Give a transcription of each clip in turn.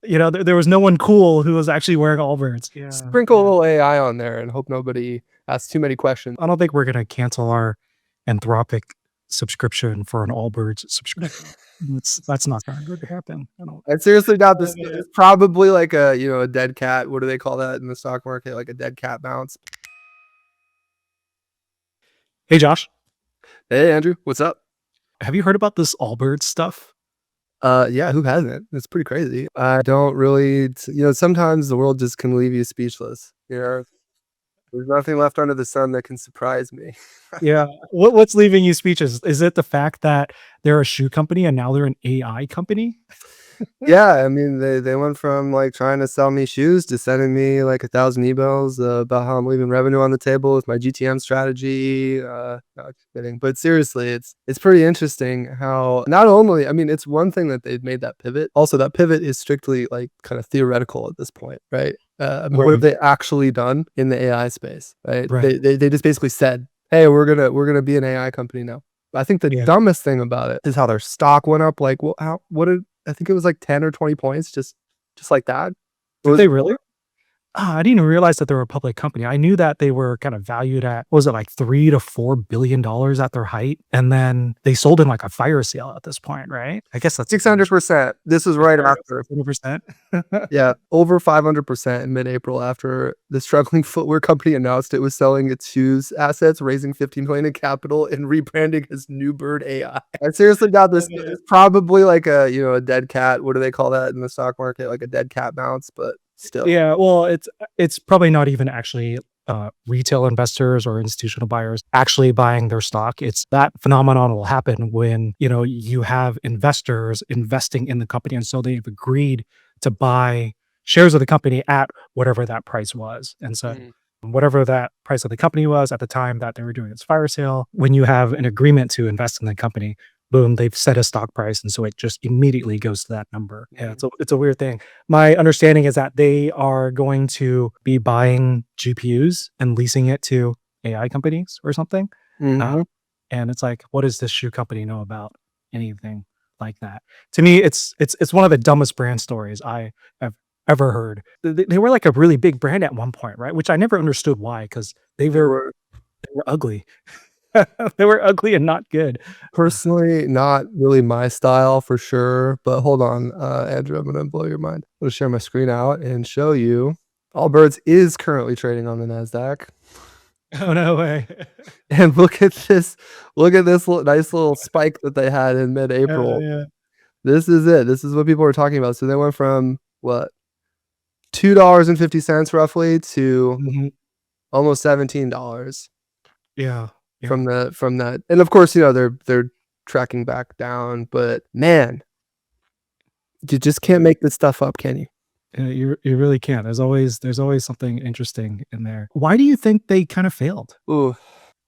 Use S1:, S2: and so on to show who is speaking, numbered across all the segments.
S1: there was no one cool who was actually wearing Allbirds. Yeah.
S2: Sprinkle a little AI on there and hope nobody asks too many questions.
S1: I don't think we're going to cancel our Anthropic subscription for an Allbirds subscription. That's not going to happen.
S2: I seriously doubt this. It's probably like a dead cat. What do they call that in the stock market? Like a dead cat bounce.
S1: Hey, Josh.
S2: Hey, Andrew. What's up?
S1: Have you heard about this Allbirds stuff?
S2: Yeah, who hasn't? It's pretty crazy. I don't really, sometimes the world just can leave you speechless. There's nothing left under the sun that can surprise me.
S1: Yeah. What's leaving you speechless? Is it the fact that they're a shoe company and now they're an AI company?
S2: Yeah, I mean, they went from like trying to sell me shoes to sending me like 1,000 emails about how I'm leaving revenue on the table with my GTM strategy. No, just kidding. But seriously, it's pretty interesting how not only, I mean, it's one thing that they've made that pivot. Also, that pivot is strictly like kind of theoretical at this point, right? What have they actually done in the AI space, right? They just basically said, hey, we're gonna be an AI company now. I think the dumbest thing about it is how their stock went up. Like, well, I think it was like 10 or 20 points, just like that.
S1: Did they really? I didn't even realize that they were a public company. I knew that they were kind of valued at, what was it, like $3 to $4 billion at their height? And then they sold in like a fire sale at this point, right? I guess that's
S2: 600%. This is right after
S1: 100%.
S2: Yeah, over 500% in mid-April after the struggling footwear company announced it was selling its shoes assets, raising $15 million in capital and rebranding as Newbird AI. I seriously doubt this. It's probably like a dead cat. What do they call that in the stock market? Like a dead cat bounce, but still.
S1: Yeah, well, it's probably not even actually retail investors or institutional buyers actually buying their stock. It's that phenomenon will happen when you have investors investing in the company, and so they've agreed to buy shares of the company at whatever that price was. And so whatever that price of the company was at the time that they were doing its fire sale, when you have an agreement to invest in the company, boom, they've set a stock price. And so it just immediately goes to that number. Yeah, it's a weird thing. My understanding is that they are going to be buying GPUs and leasing it to AI companies or something. And it's like, what does this shoe company know about anything like that? To me, it's one of the dumbest brand stories I have ever heard. They were like a really big brand at one point, right? Which I never understood why, because they were ugly. They were ugly and not good.
S2: Personally, not really my style for sure. But hold on, Andrew, I'm gonna blow your mind. I'm gonna share my screen out and show you. Allbirds is currently trading on the NASDAQ.
S1: Oh, no way.
S2: And look at this nice little spike that they had in mid-April.
S1: Yeah.
S2: This is it. This is what people are talking about. So they went from what, $2.50 roughly to almost $17.
S1: Yeah.
S2: From that, and of course, they're tracking back down. But man, you just can't make this stuff up, can you?
S1: You really can't. There's always something interesting in there. Why do you think they kind of failed?
S2: Ooh,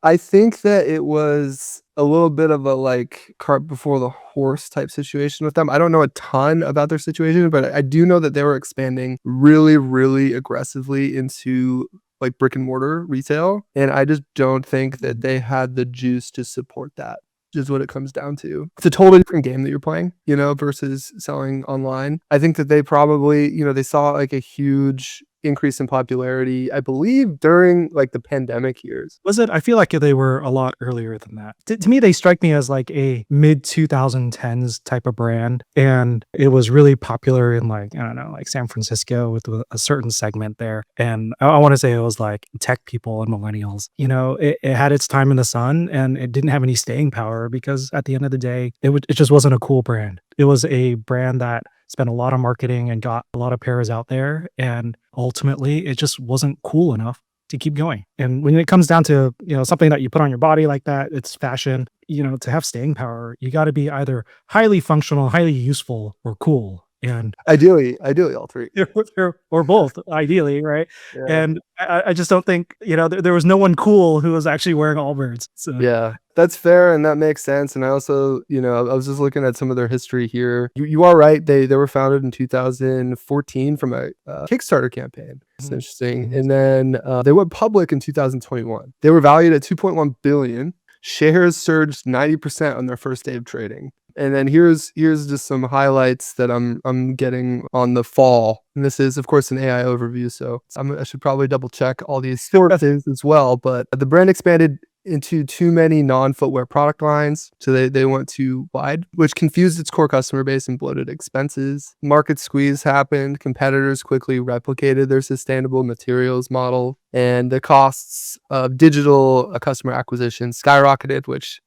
S2: I think that it was a little bit of a like cart before the horse type situation with them. I don't know a ton about their situation, but I do know that they were expanding really, really aggressively into like brick and mortar retail. And I just don't think that they had the juice to support that, is what it comes down to. It's a totally different game that you're playing, versus selling online. I think that they probably, they saw like a huge increase in popularity, I believe, during like the pandemic years.
S1: Was it? I feel like they were a lot earlier than that. To me, they strike me as like a mid 2010s type of brand. And it was really popular in like, I don't know, like San Francisco with a certain segment there. And I want to say it was like tech people and millennials. It had its time in the sun and it didn't have any staying power because at the end of the day, it just wasn't a cool brand. It was a brand that spent a lot of marketing and got a lot of pairs out there. And ultimately, it just wasn't cool enough to keep going. And when it comes down to, something that you put on your body like that, it's fashion, to have staying power, you got to be either highly functional, highly useful, or cool. And
S2: ideally all three,
S1: or both, ideally, right?
S2: Yeah.
S1: And I just don't think there was no one cool who was actually wearing Allbirds. So.
S2: Yeah, that's fair, and that makes sense. And I also, I was just looking at some of their history here. You are right; they were founded in 2014 from a Kickstarter campaign. It's interesting. And then they went public in 2021. They were valued at $2.1 billion. Shares surged 90% on their first day of trading. And then here's just some highlights that I'm getting on the fall. And this is, of course, an AI overview, so I should probably double check all these sources as well. But the brand expanded into too many non-footwear product lines, so they went too wide, which confused its core customer base and bloated expenses. Market squeeze happened. Competitors quickly replicated their sustainable materials model, and the costs of digital customer acquisition skyrocketed, which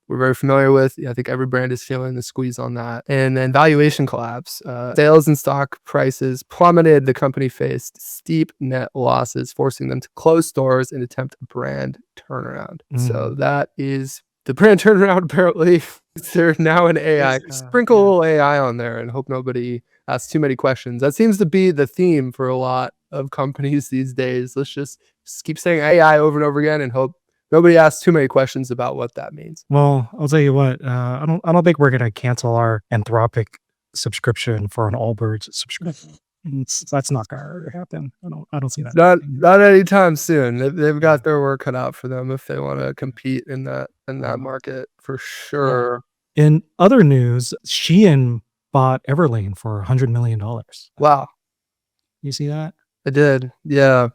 S2: we're very familiar with. I think every brand is feeling the squeeze on that. And then valuation collapse. Sales and stock prices plummeted. The company faced steep net losses, forcing them to close stores and attempt a brand turnaround. So that is the brand turnaround, apparently. They're now an AI. Sprinkle a little AI on there and hope nobody asks too many questions. That seems to be the theme for a lot of companies these days. Let's just keep saying AI over and over again and hope nobody asks too many questions about what that means.
S1: Well, I'll tell you what, I don't think we're gonna cancel our Anthropic subscription for an Allbirds subscription. That's not gonna happen. I don't see that happening.
S2: Not anytime soon. They've got their work cut out for them if they want to compete in that market for sure.
S1: In other news, Shein bought Everlane for $100 million.
S2: Wow,
S1: You see that?
S2: I did. Yeah.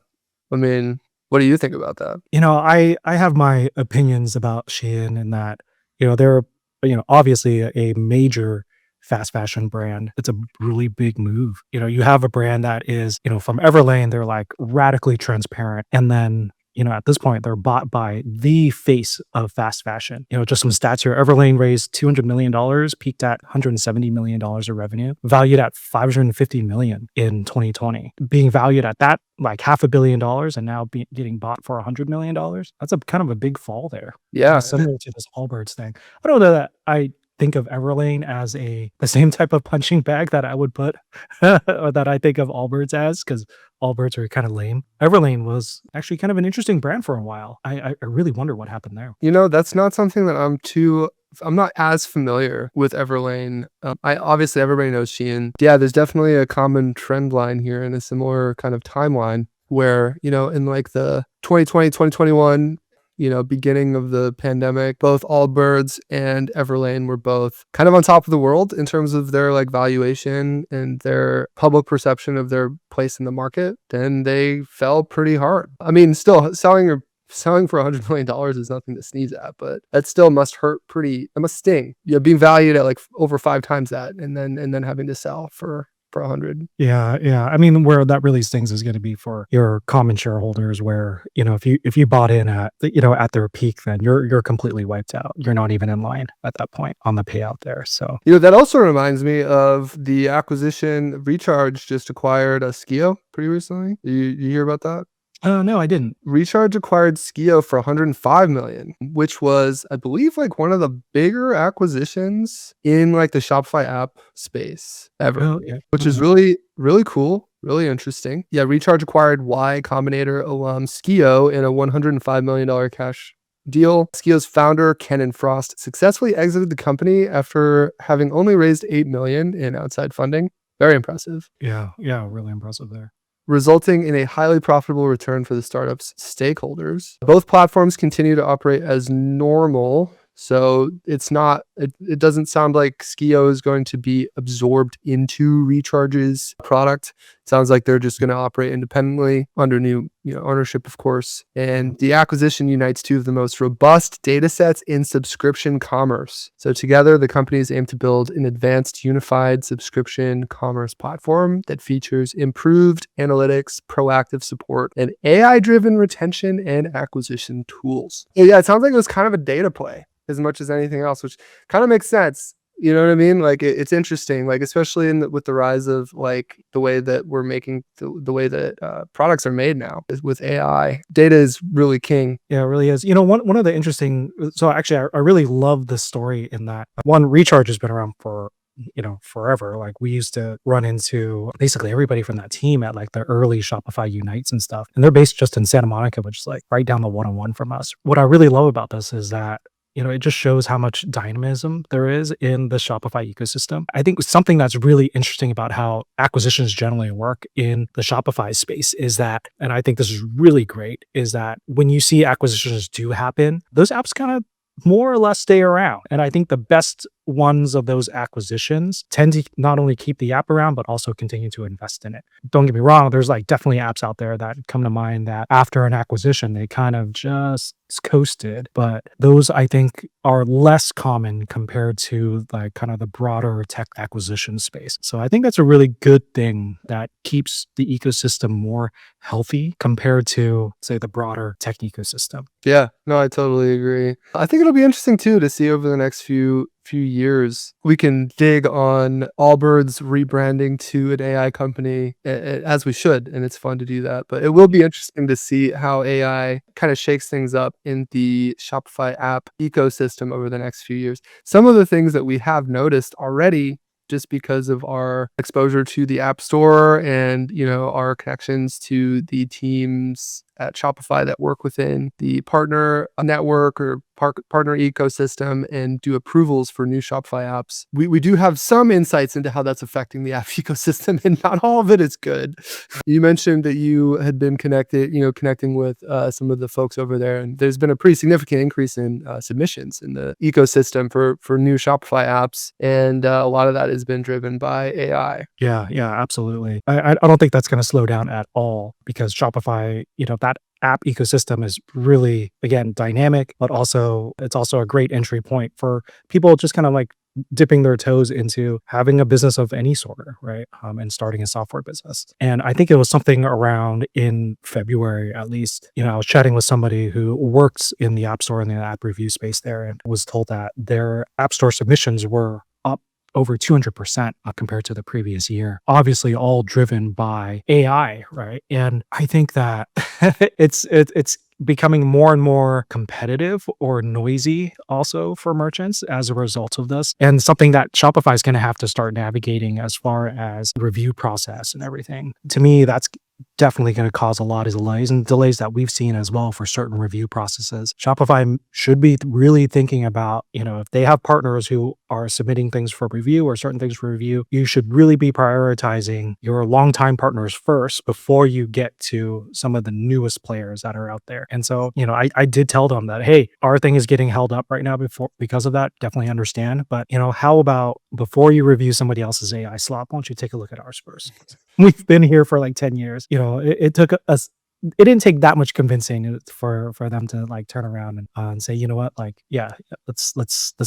S2: I mean, what do you think about that?
S1: I have my opinions about Shein in that, they're, obviously a major fast fashion brand. It's a really big move. You have a brand that is, from Everlane, they're like radically transparent. And then, at this point, they're bought by the face of fast fashion. Just some stats here. Everlane raised $200 million, peaked at $170 million of revenue, valued at $550 million in 2020, being valued at that like $500 million and now getting bought for $100 million. That's a kind of a big fall there.
S2: Yeah.
S1: Similar to this Allbirds thing. I don't know that I think of Everlane as the same type of punching bag that I would put or that I think of Allbirds as, because Allbirds are kind of lame. Everlane was actually kind of an interesting brand for a while. I really wonder what happened there.
S2: That's not something that I'm not as familiar with Everlane. Obviously everybody knows Shein. Yeah, there's definitely a common trend line here and a similar kind of timeline where, in like the 2020, 2021, beginning of the pandemic, both Allbirds and Everlane were both kind of on top of the world in terms of their like valuation and their public perception of their place in the market. And they fell pretty hard. I mean, still selling for $100 million is nothing to sneeze at, but that still must hurt it must sting. Being valued at like over 5 times that and then having to sell for 100.
S1: Yeah. I mean, where that really stings is going to be for your common shareholders, where if you bought in at at their peak, then you're completely wiped out. You're not even in line at that point on the payout there. So
S2: that also reminds me of the acquisition. Recharge just acquired a Skio pretty recently. You hear about that?
S1: No, I didn't.
S2: Recharge acquired Skio for $105 million, which was, I believe, like one of the bigger acquisitions in like the Shopify app space ever,
S1: Oh, yeah.
S2: which is really, really cool, really interesting. Yeah, Recharge acquired Y Combinator alum Skio in a $105 million cash deal. Skio's founder, Ken Frost, successfully exited the company after having only raised $8 million in outside funding. Very impressive.
S1: Yeah, really impressive there.
S2: Resulting in a highly profitable return for the startup's stakeholders. Both platforms continue to operate as normal, so it doesn't sound like Skio is going to be absorbed into Recharge's product. It sounds like they're just going to operate independently under new ownership, of course. And the acquisition unites two of the most robust data sets in subscription commerce. So together, the companies aim to build an advanced unified subscription commerce platform that features improved analytics, proactive support, and AI-driven retention and acquisition tools. So yeah, it sounds like it was kind of a data play as much as anything else, which kind of makes sense. You know what I mean? Like it's interesting, like especially with the rise of like the way that we're making the way that products are made now with AI. Data is really king.
S1: Yeah, it really is. One of the interesting. So actually, I really love the story in that one. Recharge has been around for forever. Like we used to run into basically everybody from that team at like the early Shopify Unites and stuff, and they're based just in Santa Monica, which is like right down the 101 from us. What I really love about this is that it just shows how much dynamism there is in the Shopify ecosystem. I think something that's really interesting about how acquisitions generally work in the Shopify space is that, and I think this is really great, is that when you see acquisitions do happen, those apps kind of more or less stay around. And I think the best ones of those acquisitions tend to not only keep the app around, but also continue to invest in it. Don't get me wrong, there's like definitely apps out there that come to mind that after an acquisition, they kind of just coasted. But those I think are less common compared to like kind of the broader tech acquisition space. So I think that's a really good thing that keeps the ecosystem more healthy compared to, say, the broader tech ecosystem.
S2: Yeah, no, I totally agree. I think it'll be interesting too to see over the next few years. We can dig on Allbirds rebranding to an AI company as we should, and it's fun to do that. But it will be interesting to see how AI kind of shakes things up in the Shopify app ecosystem over the next few years. Some of the things that we have noticed already, just because of our exposure to the App Store and, our connections to the teams at Shopify that work within the partner network or partner ecosystem and do approvals for new Shopify apps. We do have some insights into how that's affecting the app ecosystem, and not all of it is good. You mentioned that you had been connecting with some of the folks over there, and there's been a pretty significant increase in submissions in the ecosystem for new Shopify apps, and a lot of that has been driven by AI.
S1: Yeah, absolutely. I don't think that's going to slow down at all because Shopify, that app ecosystem is really, again, dynamic, but also it's also a great entry point for people just kind of like dipping their toes into having a business of any sort, right? And starting a software business. And I think it was something around in February, at least, I was chatting with somebody who works in the App Store and the app review space there and was told that their App Store submissions were up over 200% compared to the previous year. Obviously, all driven by AI, right? And I think that it's becoming more and more competitive or noisy also for merchants as a result of this, and something that Shopify is going to have to start navigating as far as review process and everything. To me, that's definitely going to cause a lot of delays, and delays that we've seen as well for certain review processes. Shopify should be really thinking about, if they have partners who are submitting things for review or certain things for review, you should really be prioritizing your longtime partners first before you get to some of the newest players that are out there. And so, I did tell them that, hey, our thing is getting held up right now because of that. Definitely understand. But, how about before you review somebody else's AI slop, why don't you take a look at ours first? We've been here for like 10 years. It took us, it didn't take that much convincing for them to like turn around and say, you know what, like, yeah, let's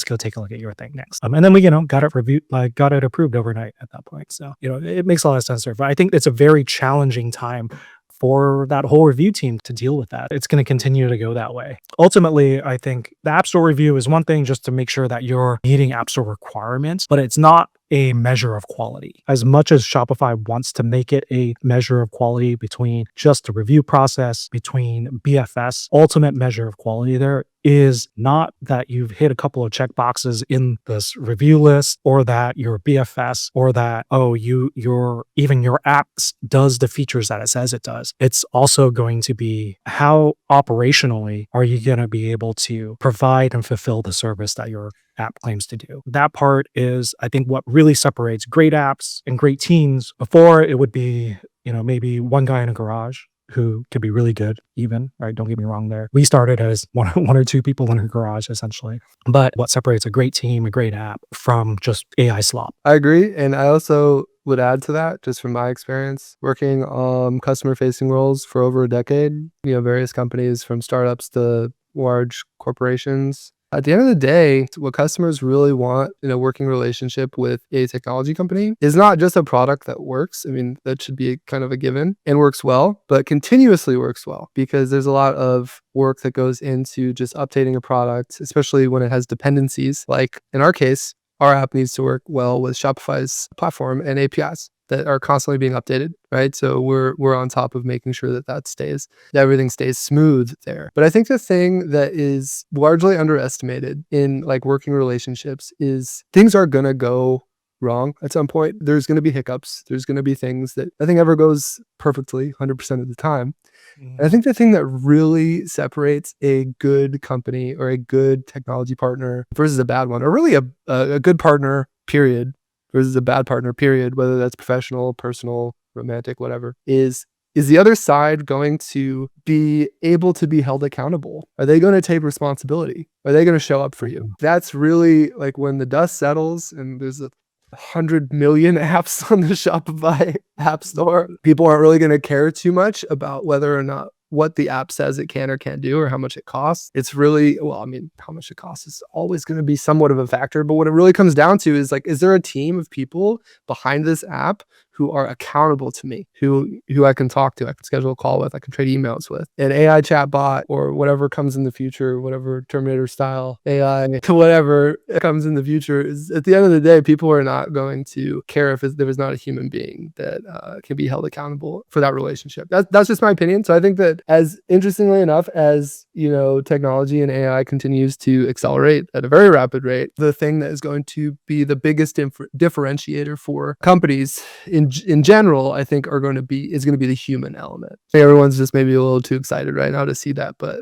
S1: go take a look at your thing next. And then we, got it reviewed, like got it approved overnight at that point. So, it makes a lot of sense there. But I think it's a very challenging time for that whole review team to deal with that. It's going to continue to go that way. Ultimately, I think the App Store review is one thing just to make sure that you're meeting App Store requirements, but it's not a measure of quality. As much as Shopify wants to make it a measure of quality between just the review process, between BFS, ultimate measure of quality there is not that you've hit a couple of check boxes in this review list, or that your BFS, or that, your app does the features that it says it does. It's also going to be how operationally are you going to be able to provide and fulfill the service that your app claims to do. That part is, I think, what really separates great apps and great teams. Before, it would be, maybe one guy in a garage who could be really good even, right? Don't get me wrong there. We started as one or two people in a garage, essentially. But what separates a great team, a great app from just AI slop?
S2: I agree. And I also would add to that, just from my experience working on customer facing roles for over a decade, various companies from startups to large corporations. At the end of the day, what customers really want in a working relationship with a technology company is not just a product that works. I mean, that should be kind of a given and works well, but continuously works well, because there's a lot of work that goes into just updating a product, especially when it has dependencies. Like in our case, our app needs to work well with Shopify's platform and APIs that are constantly being updated, right? So we're on top of making sure that everything stays smooth there. But I think the thing that is largely underestimated in like working relationships is things are gonna go wrong at some point. There's gonna be hiccups. There's gonna be things that nothing ever goes perfectly 100% of the time. And I think the thing that really separates a good company or a good technology partner versus a bad one, or really a good partner, period, versus a bad partner, period, whether that's professional, personal, romantic, whatever, is is the other side going to be able to be held accountable? Are they going to take responsibility? Are they going to show up for you? That's really like when the dust settles and there's 100 million apps on the Shopify app store, people aren't really going to care too much about whether or not what the app says it can or can't do or how much it costs. It's really, well, I mean, how much it costs is always going to be somewhat of a factor. But what it really comes down to is like, is there a team of people behind this app who are accountable to me, who I can talk to, I can schedule a call with, I can trade emails with. An AI chatbot or whatever comes in the future, whatever Terminator style AI, whatever comes in the future, is at the end of the day, people are not going to care if there is not a human being that can be held accountable for that relationship. That's just my opinion. So I think that, as interestingly enough, as technology and AI continues to accelerate at a very rapid rate, the thing that is going to be the biggest differentiator for companies in general, I think, is going to be the human element. I think everyone's just maybe a little too excited right now to see that, but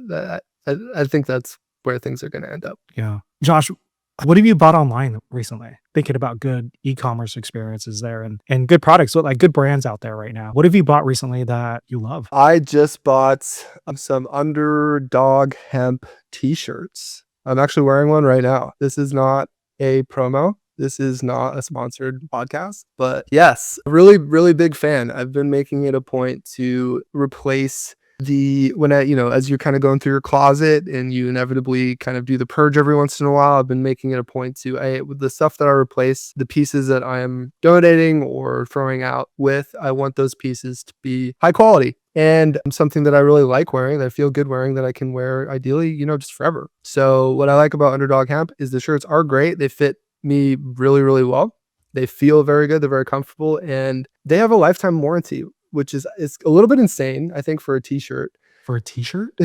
S2: I think that's where things are going to end up.
S1: Yeah. Josh, what have you bought online recently? Thinking about good e-commerce experiences there and good products, like good brands out there right now. What have you bought recently that you love?
S2: I just bought some Underdog hemp t-shirts. I'm actually wearing one right now. This is not a promo. This is not a sponsored podcast, but yes, really, really big fan. I've been making it a point to replace as you're kind of going through your closet and you inevitably kind of do the purge every once in a while, I've been making it a point to, with the stuff that I replace, the pieces that I am donating or throwing out with, I want those pieces to be high quality and something that I really like wearing, that I feel good wearing, that I can wear ideally, just forever. So what I like about Underdog Hemp is the shirts are great. They fit me really, really well. They feel very good. They're very comfortable, and they have a lifetime warranty, which is a little bit insane, I think, for a t-shirt.
S1: For a t-shirt?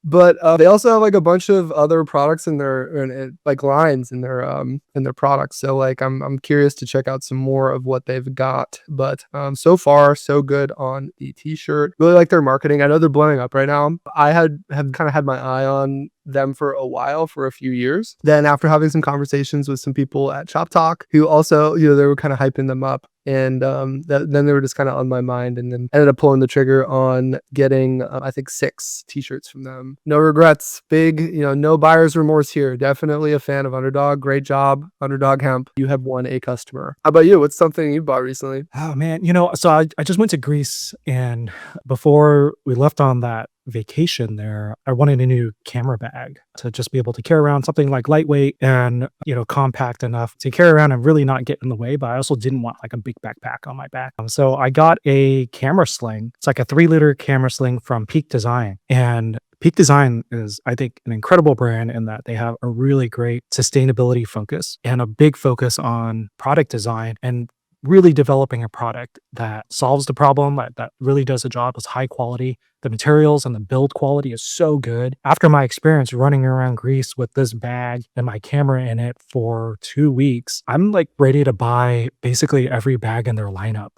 S2: But they also have like a bunch of other products in their like lines in their products. So like I'm curious to check out some more of what they've got. But so far so good on the t-shirt. Really like their marketing. I know they're blowing up right now. I have kind of had my eye on them for a while, for a few years. Then after having some conversations with some people at Shop Talk who also, they were kind of hyping them up. And then they were just kind of on my mind, and then ended up pulling the trigger on getting, I think, 6 t-shirts from them. No regrets. Big, no buyer's remorse here. Definitely a fan of Underdog. Great job, Underdog Hemp. You have won a customer. How about you? What's something you bought recently?
S1: Oh man, so I just went to Greece, and before we left on that vacation there, I wanted a new camera bag to just be able to carry around, something like lightweight and compact enough to carry around and really not get in the way, but I also didn't want like a big backpack on my back. So I got a camera sling. It's like a 3-liter camera sling from Peak Design, and Peak Design is, I think, an incredible brand in that they have a really great sustainability focus and a big focus on product design and really developing a product that solves the problem, that really does the job, is high quality. The materials and the build quality is so good. After my experience running around Greece with this bag and my camera in it for 2 weeks, I'm like ready to buy basically every bag in their lineup.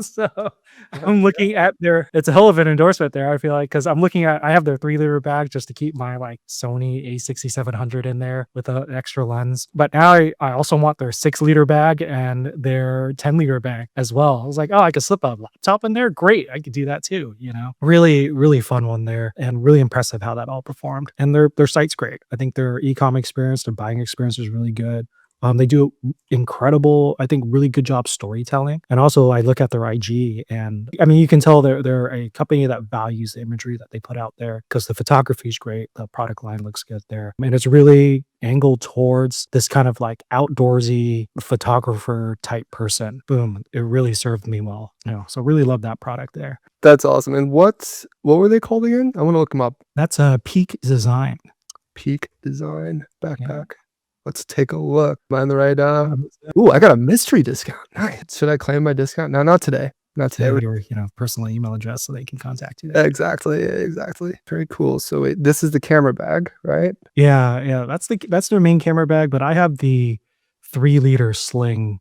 S1: So I'm looking at it's a hell of an endorsement there, I feel like, because I have their 3-liter bag just to keep my like Sony A6700 in there with an extra lens. But now I also want their 6-liter bag and their 10-liter bag as well. I was like, oh, I could slip a laptop in there. Great. I could do that too, Really, really fun one there, and really impressive how that all performed. And their site's great. I think their e-com experience, their buying experience is really good. They do incredible, I think, really good job storytelling. And also I look at their IG, and I mean, you can tell they're a company that values the imagery that they put out there, because the photography is great. The product line looks good there. And it's really angled towards this kind of like outdoorsy photographer type person. Boom. It really served me well. So really love that product there.
S2: That's awesome. And what were they called again? I want to look them up.
S1: That's a Peak Design.
S2: Peak Design backpack. Yeah. Let's take a look. Am I in the right? I got a mystery discount. Nice. Should I claim my discount? No, not today. Not today.
S1: Your personal email address so they can contact you.
S2: Exactly. Very cool. So wait, this is the camera bag, right?
S1: Yeah. That's their main camera bag, but I have the 3-liter sling,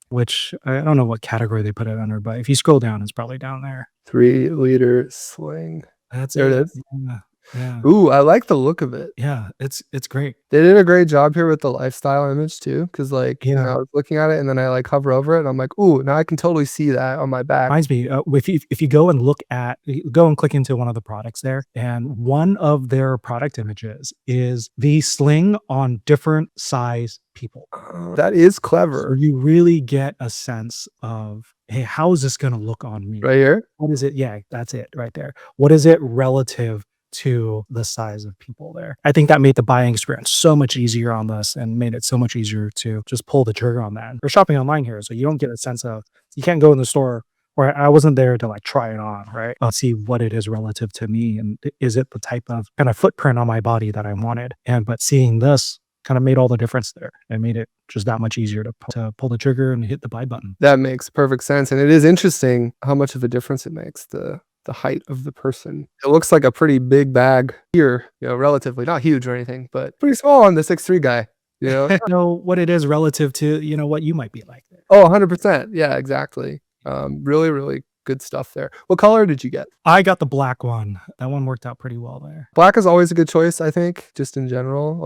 S1: which I don't know what category they put it under, but if you scroll down, it's probably down there.
S2: 3-liter sling.
S1: That's
S2: there. It is.
S1: Yeah. Yeah.
S2: Ooh, I like the look of it.
S1: Yeah, it's great.
S2: They did a great job here with the lifestyle image too, because I
S1: Yeah.
S2: was looking at it and then I hover over it and I'm like, ooh, now I can totally see that on my back.
S1: Reminds me, if you go and look at go and click into one of the products there, and one of their product images is the sling on different size people.
S2: That is
S1: So
S2: clever.
S1: you really get a sense of, "Hey, how is this gonna look on me?
S2: Right here?
S1: What is it?" Yeah, that's it right there. What is it relative to the size of people there? I think that made the buying experience so much easier on this and made it so much easier to just pull the trigger on that. We're shopping online here, so you don't get a sense of you can't go in the store where I wasn't there to, like, try it on, right? See what it is relative to me, and is it the type of kinda footprint on my body that I wanted? But seeing this kinda made all the difference there. It made it just that much easier to pull the trigger and hit the buy button.
S2: That makes perfect sense, and it is interesting how much of a difference it makes, the height of the person. It looks like a pretty big bag here, relatively, not huge or anything, but pretty small on the 6'3" guy, you know?
S1: Know what it is relative to, what you might be like there.
S2: Oh, 100%. Yeah, exactly. Really, really good stuff there. What color did you get?
S1: I got the black one. That one worked out pretty well there.
S2: Black is always a good choice, I think, just in general,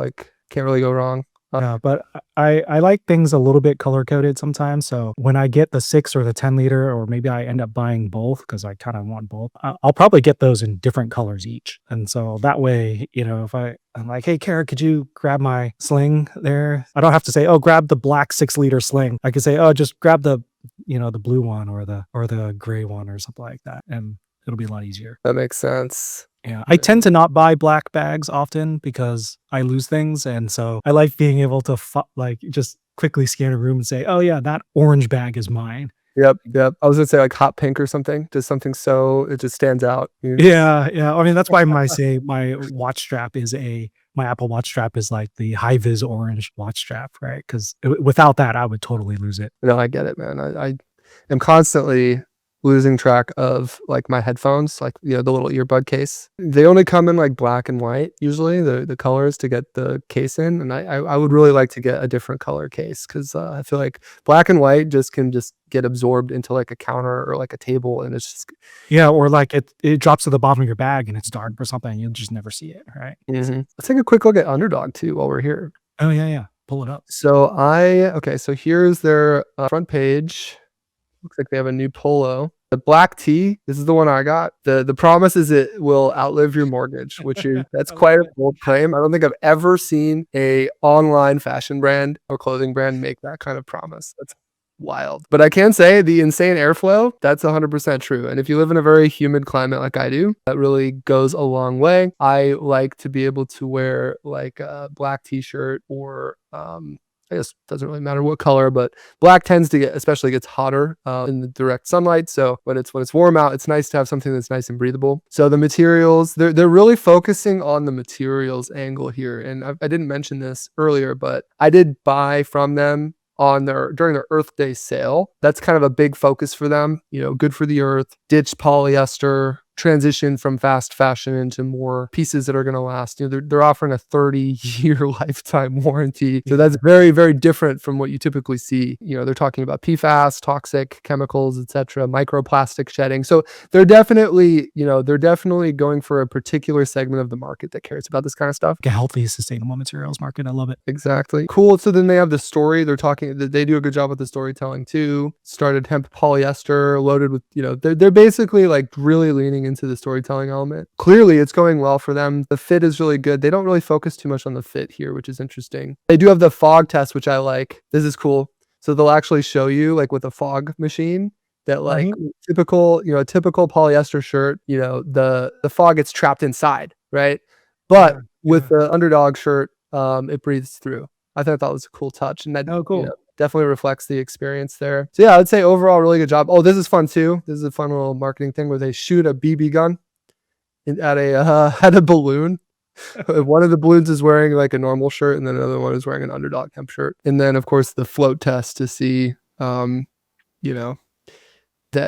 S2: can't really go wrong.
S1: Yeah, but I like things a little bit color coded sometimes. So when I get the 6 or the 10 liter, or maybe I end up buying both because I kind of want both, I'll probably get those in different colors each. And so that way, if I'm like, hey, Kara, could you grab my sling there? I don't have to say, oh, grab the black 6 liter sling. I could say, oh, just grab the blue one or the gray one or something like that. And it'll be a lot easier.
S2: That makes sense.
S1: Yeah, I tend to not buy black bags often because I lose things, and so I like being able to just quickly scan a room and say, "Oh yeah, that orange bag is mine."
S2: Yep, yep. I was gonna say, hot pink or something, just something so it just stands out.
S1: Yeah, yeah. I mean, that's why my watch strap is my Apple Watch strap is like the high vis orange watch strap, right? Because without that, I would totally lose it.
S2: No, I get it, man. I am constantly losing track of my headphones, the little earbud case. They only come in black and white usually, the colors to get the case in, and I would really like to get a different color case because I feel like black and white can get absorbed into a counter or a table, and it's just
S1: Yeah, or like it drops to the bottom of your bag and it's dark or something. You'll just never see it, right?
S2: Let's take a quick look at Underdog too while we're here.
S1: Oh yeah, yeah. Pull it up.
S2: So so here's their front page. Looks like they have a new polo. The black tee, this is the one I got. The promise is it will outlive your mortgage, that's
S1: I
S2: quite
S1: love
S2: a
S1: it.
S2: bold claim. I don't think I've ever seen a online fashion brand or clothing brand make that kind of promise. That's wild. But I can say the insane airflow, that's 100% true. And if you live in a very humid climate like I do, that really goes a long way. I like to be able to wear a black t-shirt or I guess it doesn't really matter what color, but black tends to especially gets hotter in the direct sunlight. So when it's warm out, it's nice to have something that's nice and breathable. So the materials, they're really focusing on the materials angle here. And I didn't mention this earlier, but I did buy from them during their Earth Day sale. That's kind of a big focus for them. Good for the earth, ditch polyester, transition from fast fashion into more pieces that are going to last. They're offering a 30-year lifetime warranty. So that's very, very different from what you typically see. They're talking about PFAS, toxic chemicals, etc., microplastic shedding. So they're definitely going for a particular segment of the market that cares about this kind of stuff.
S1: Like a healthy, sustainable materials market. I love it.
S2: Exactly. Cool. So then they have the story. They do a good job with the storytelling too. Started hemp polyester loaded with, they're basically really leaning into the storytelling element. Clearly it's going well for them. The fit is really good. They don't really focus too much on the fit here, which is interesting. They do have the fog test, which I like. This is cool. So they'll actually show you with a fog machine that typical polyester shirt, the fog gets trapped inside, right? But with the Underdog shirt, it breathes through. I thought that was a cool touch, and that
S1: cool.
S2: definitely reflects the experience there. So yeah, I would say overall really good job. Oh, this is fun too. This is a fun little marketing thing where they shoot a BB gun at a balloon. One of the balloons is wearing a normal shirt, and then another one is wearing an Underdog hemp shirt. And then of course the float test to see, that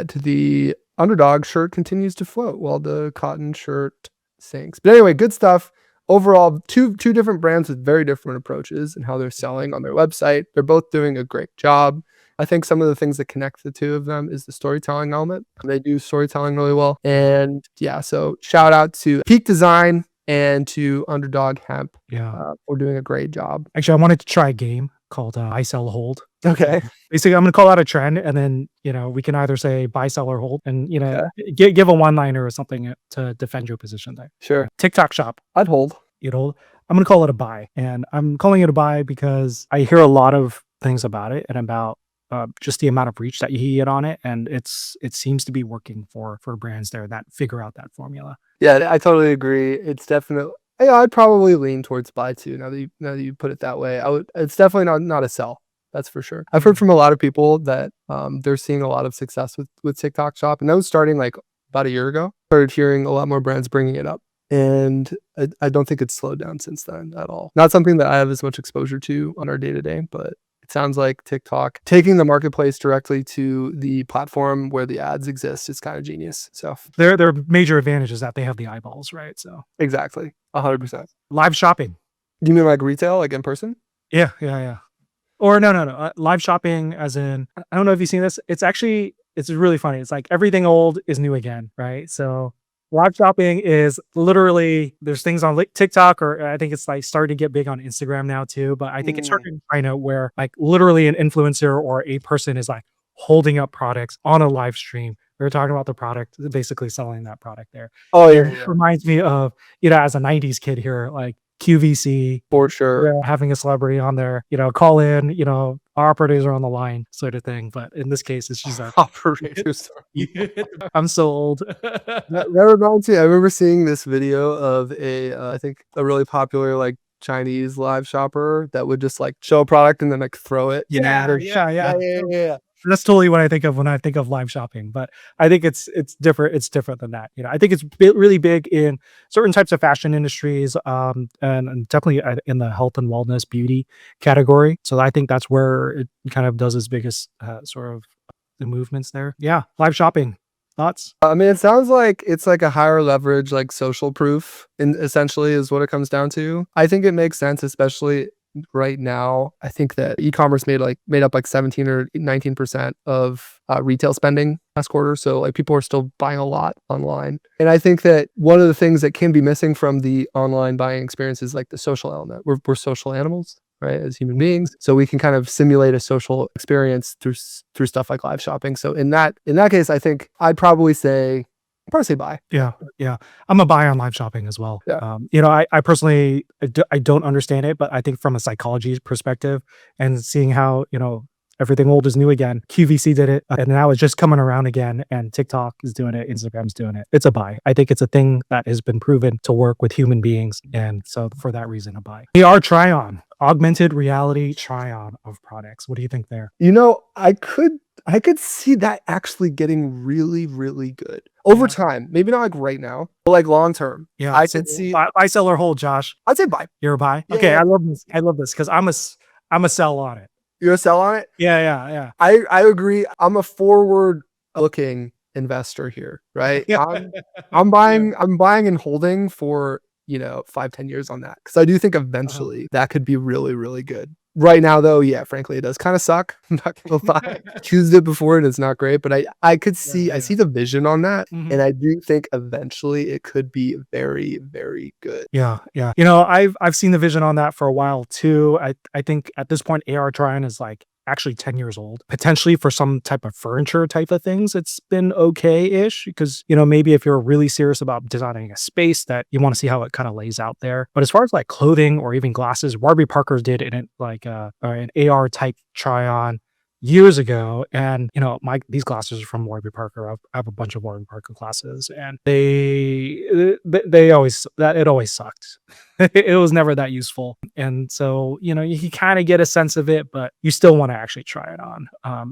S2: the Underdog shirt continues to float while the cotton shirt sinks. But anyway, good stuff. Overall, two different brands with very different approaches and how they're selling on their website. They're both doing a great job. I think some of the things that connect the two of them is the storytelling element. They do storytelling really well. And yeah, so shout out to Peak Design. and to Underdog Hemp
S1: Yeah.
S2: for doing a great job.
S1: Actually, I wanted to try a game called buy, sell, hold.
S2: Okay.
S1: Basically, I'm gonna call out a trend, and then we can either say buy, sell, or hold, and
S2: Okay.
S1: give a one liner or something to defend your position there.
S2: Sure.
S1: TikTok Shop,
S2: I'd hold.
S1: you'd hold. I'm gonna call it a buy, and I'm calling it a buy because I hear a lot of things about it and about just the amount of reach that you get on it, and it seems to be working for brands there that figure out that formula.
S2: Yeah, I totally agree. It's definitely. Yeah, I'd probably lean towards buy too. Now that you put it that way, I would. It's definitely not a sell. That's for sure. I've heard from a lot of people that they're seeing a lot of success with TikTok Shop, and that was starting like about a year ago. Started hearing a lot more brands bringing it up, and I don't think it's slowed down since then at all. Not something that I have as much exposure to on our day to day, but it sounds like TikTok taking the marketplace directly to the platform where the ads exist is kind of genius. So
S1: Their major advantage is that they have the eyeballs, right? So
S2: exactly, 100%.
S1: live shopping.
S2: Do you mean like retail, like in person?
S1: Yeah, yeah, yeah. Or no. Live shopping, as in, I don't know if you've seen this. It's really funny. It's like everything old is new again, right? So live shopping is literally, there's things on TikTok, or I think it's like starting to get big on Instagram now too. But I think it's starting in China where like literally an influencer or a person is like holding up products on a live stream. We're talking about the product, basically selling that product there.
S2: Oh
S1: And
S2: yeah,
S1: it
S2: yeah,
S1: reminds me of, as a 90s kid here, like QVC,
S2: for sure.
S1: having a celebrity on there, call in, our operators are on the line sort of thing. But in this case, it's just
S2: Operators.
S1: I'm so old.
S2: That reminds me. I remember seeing this video of I think a really popular like Chinese live shopper that would just like show a product and then like throw it.
S1: Yeah.
S2: Yeah.
S1: That's totally what I think of when I think of live shopping, but I think it's different. It's different than that. I think it's really big in certain types of fashion industries, and definitely in the health and wellness beauty category. So I think that's where it kind of does its biggest sort of the movements there. Yeah, live shopping. Thoughts?
S2: I mean, it sounds like it's like a higher leverage, like social proof, in essentially is what it comes down to. I think it makes sense, especially right now. I think that e-commerce made up like 17 or 19% of retail spending last quarter. So like people are still buying a lot online. And I think that one of the things that can be missing from the online buying experience is like the social element. We're social animals, right, as human beings. So we can kind of simulate a social experience through stuff like live shopping. So in that case, I think I'd probably say buy.
S1: Yeah. I'm a buy on live shopping as well.
S2: Yeah.
S1: I personally, I don't understand it, but I think from a psychology perspective and seeing how, everything old is new again. QVC did it, and now it's just coming around again, and TikTok is doing it, Instagram's doing it. It's a buy. I think it's a thing that has been proven to work with human beings, and so for that reason, a buy. AR try-on, augmented reality try-on of products. What do you think there?
S2: I could see that actually getting really, really good over time. Maybe not like right now, but like long term.
S1: Yeah,
S2: I
S1: so
S2: could see.
S1: buy, sell, or hold, Josh.
S2: I'd say buy.
S1: You're a buy?
S2: Yeah,
S1: Okay,
S2: yeah.
S1: I love this because I'm a sell on it.
S2: You're a sell on it?
S1: Yeah.
S2: I agree. I'm a forward looking investor here, right?
S1: Yeah.
S2: I'm buying and holding for 5-10 years on that, because I do think eventually that could be really, really good. Right now though, yeah, frankly, it does kind of suck. I'm not gonna lie. Used it before and it's not great, but I could see I see the vision on that, and I do think eventually it could be very, very good.
S1: Yeah. I've seen the vision on that for a while too. I think at this point, AR try-on is like actually 10 years old. Potentially for some type of furniture type of things, it's been okay-ish because, maybe if you're really serious about designing a space that you want to see how it kind of lays out there. But as far as like clothing or even glasses, Warby Parker did an AR type try-on years ago, and these glasses are from Warby Parker. I have a bunch of Warby Parker glasses, and they always it always sucked. It was never that useful, and so you kind of get a sense of it, but you still want to actually try it on.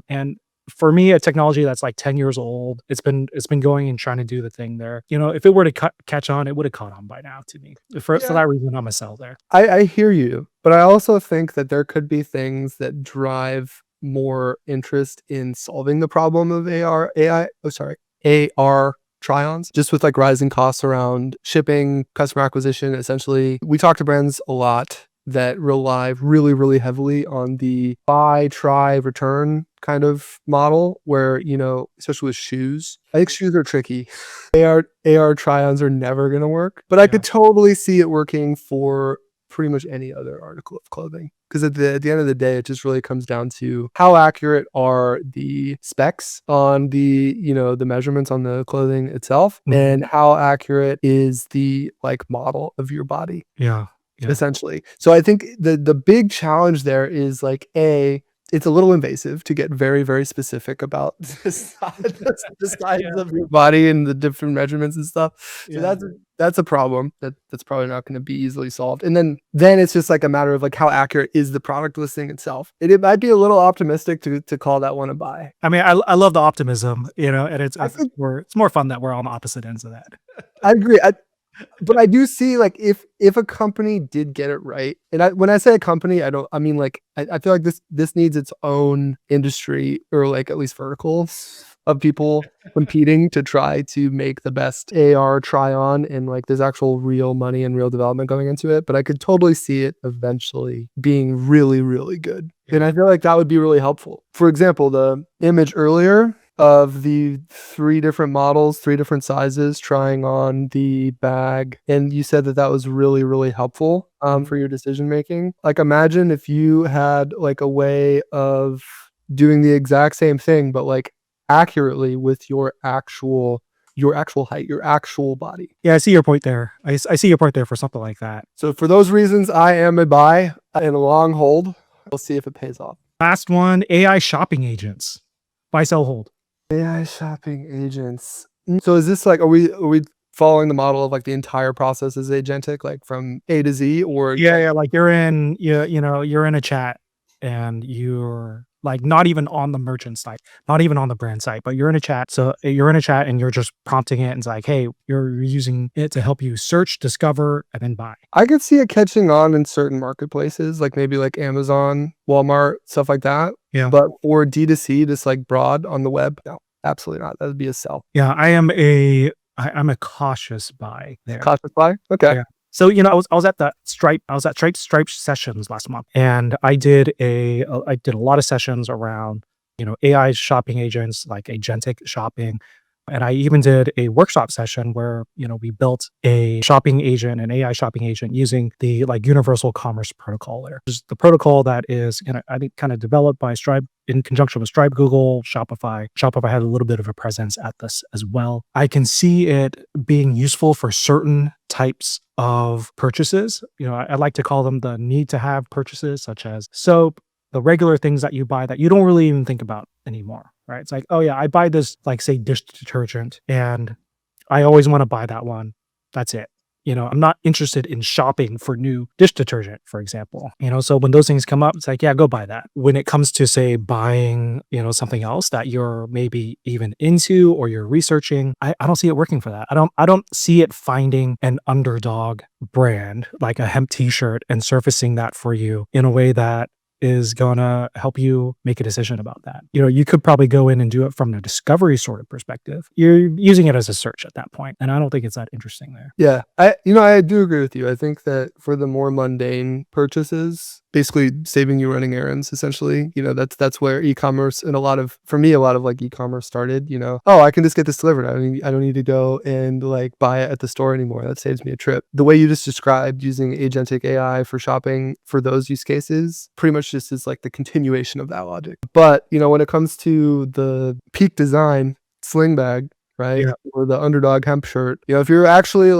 S1: And for me, a technology that's like 10 years old, it's been going and trying to do the thing there. If it were to catch on, it would have caught on by now to me. For that reason, I'm a sell there.
S2: I hear you, but I also think that there could be things that drive more interest in solving the problem of AR try-ons, just with like rising costs around shipping, customer acquisition. Essentially, we talk to brands a lot that rely really, really heavily on the buy, try, return kind of model where, especially with shoes. I think shoes are tricky. AR try-ons are never going to work, but I
S1: Yeah.
S2: could totally see it working for pretty much any other article of clothing. Because at the end of the day, it just really comes down to how accurate are the specs on the measurements on the clothing itself, and how accurate is the model of your body,
S1: Yeah.
S2: essentially. So I think the big challenge there is it's a little invasive to get very, very specific about the size of your body and the different measurements and stuff. So that's a problem that's probably not going to be easily solved. And then it's just a matter of how accurate is the product listing itself. It might be a little optimistic to call that one a buy.
S1: I mean, I love the optimism, and it's more fun that we're on the opposite ends of that.
S2: I agree. But I do see if a company did get it right, and when I say a company, I mean I feel like this needs its own industry, or at least verticals of people competing to try to make the best AR try on, and there's actual real money and real development going into it. But I could totally see it eventually being really, really good. And I feel like that would be really helpful. For example, the image earlier of the 3 different models, 3 different sizes, trying on the bag. And you said that was really, really helpful for your decision making. Imagine if you had a way of doing the exact same thing, but accurately with your actual height, your actual body.
S1: Yeah, I see your point there. I see your point there for something like that.
S2: So for those reasons, I am a buy and a long hold. We'll see if it pays off.
S1: Last one, AI shopping agents. Buy, sell, hold.
S2: AI shopping agents. So is this are we following the model of the entire process is agentic, from A to Z, or
S1: Yeah, you're in you're in a chat and you're not even on the merchant site, not even on the brand site, but you're in a chat. So you're in a chat and you're just prompting it and it's like, hey, you're using it to help you search, discover, and then buy.
S2: I could see it catching on in certain marketplaces, maybe Amazon, Walmart, stuff like that.
S1: Yeah.
S2: But for D2C, just broad on the web, no, absolutely not. That would be a sell.
S1: Yeah, I'm a cautious buy there.
S2: Cautious buy? Okay.
S1: Yeah. So, I was at Stripe sessions last month, and I did a lot of sessions around, AI shopping agents, like agentic shopping. And I even did a workshop session where, we built a shopping agent, an AI shopping agent using the universal commerce protocol there. Which is the protocol that is, I think kind of developed by Stripe in conjunction with Stripe, Google, Shopify. Shopify had a little bit of a presence at this as well. I can see it being useful for certain types of purchases. I like to call them the need to have purchases, such as soap, the regular things that you buy that you don't really even think about anymore, right? It's like, oh yeah, I buy this, say dish detergent, and I always want to buy that one. That's it. I'm not interested in shopping for new dish detergent, for example. So when those things come up, it's like, yeah, go buy that. When it comes to, say, buying, something else that you're maybe even into or you're researching, I don't see it working for that. I don't see it finding an Underdog brand, like a hemp t-shirt, and surfacing that for you in a way that is gonna help you make a decision about that. You could probably go in and do it from a discovery sort of perspective. You're using it as a search at that point, and I don't think it's that interesting there.
S2: Yeah, I do agree with you. I think that for the more mundane purchases, basically saving you running errands, essentially, that's where e-commerce and for me, a lot of e-commerce started. Oh, I can just get this delivered. I don't need to go and buy it at the store anymore. That saves me a trip. The way you just described using agentic AI for shopping for those use cases pretty much just is the continuation of that logic. But when it comes to the peak design sling bag, right?
S1: Yeah.
S2: Or the Underdog hemp shirt. If you're actually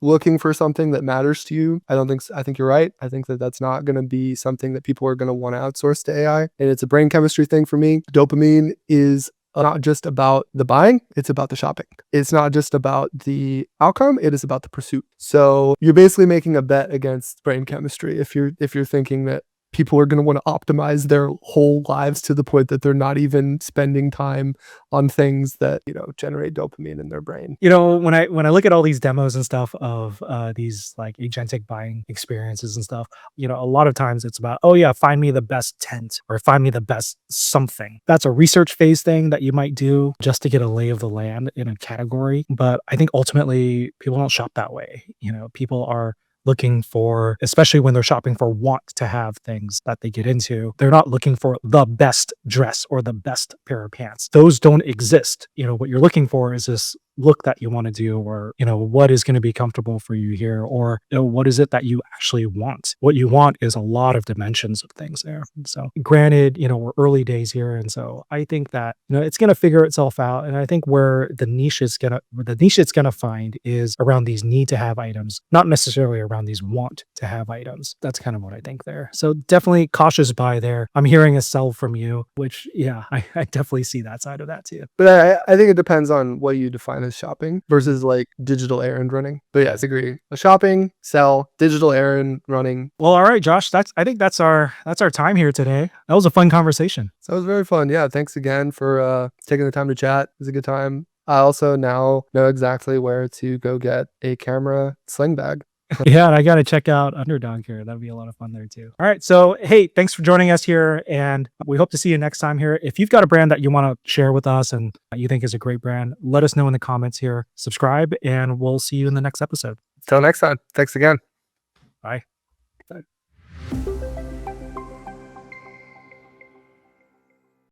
S2: looking for something that matters to you, I think you're right. I think that that's not going to be something that people are going to want to outsource to AI. And it's a brain chemistry thing for me. Dopamine is not just about the buying, it's about the shopping. It's not just about the outcome, it is about the pursuit. So you're basically making a bet against brain chemistry if you're thinking that people are going to want to optimize their whole lives to the point that they're not even spending time on things that, generate dopamine in their brain.
S1: When I look at all these demos and stuff of these agentic buying experiences and stuff, a lot of times it's about, oh yeah, find me the best tent or find me the best something. That's a research phase thing that you might do just to get a lay of the land in a category. But I think ultimately people don't shop that way. People are looking for, especially when they're shopping for want to have things that they get into, they're not looking for the best dress or the best pair of pants. Those don't exist. What you're looking for is this look that you want to do, or what is going to be comfortable for you here, or what is it that you actually want. What you want is a lot of dimensions of things there. So granted, we're early days here, and so I think that it's going to figure itself out. And I think where the niche it's going to find is around these need to have items, not necessarily around these want to have items. That's kind of what I think there. So definitely cautious buy there. I'm hearing a sell from you, which I definitely see that side of that too.
S2: But I think it depends on what you define as shopping versus like digital errand running. But yes, agree. Shopping, sell, digital errand running.
S1: Well, all right, Josh. I think that's our time here today. That was a fun conversation.
S2: So it was very fun. Yeah, thanks again for taking the time to chat. It was a good time. I also now know exactly where to go get a camera sling bag.
S1: Yeah, and I got to check out Underdog here. That'd be a lot of fun there too. All right. So, hey, thanks for joining us here. And we hope to see you next time here. If you've got a brand that you want to share with us and you think is a great brand, let us know in the comments here. Subscribe, and we'll see you in the next episode.
S2: Till next time. Thanks again.
S1: Bye.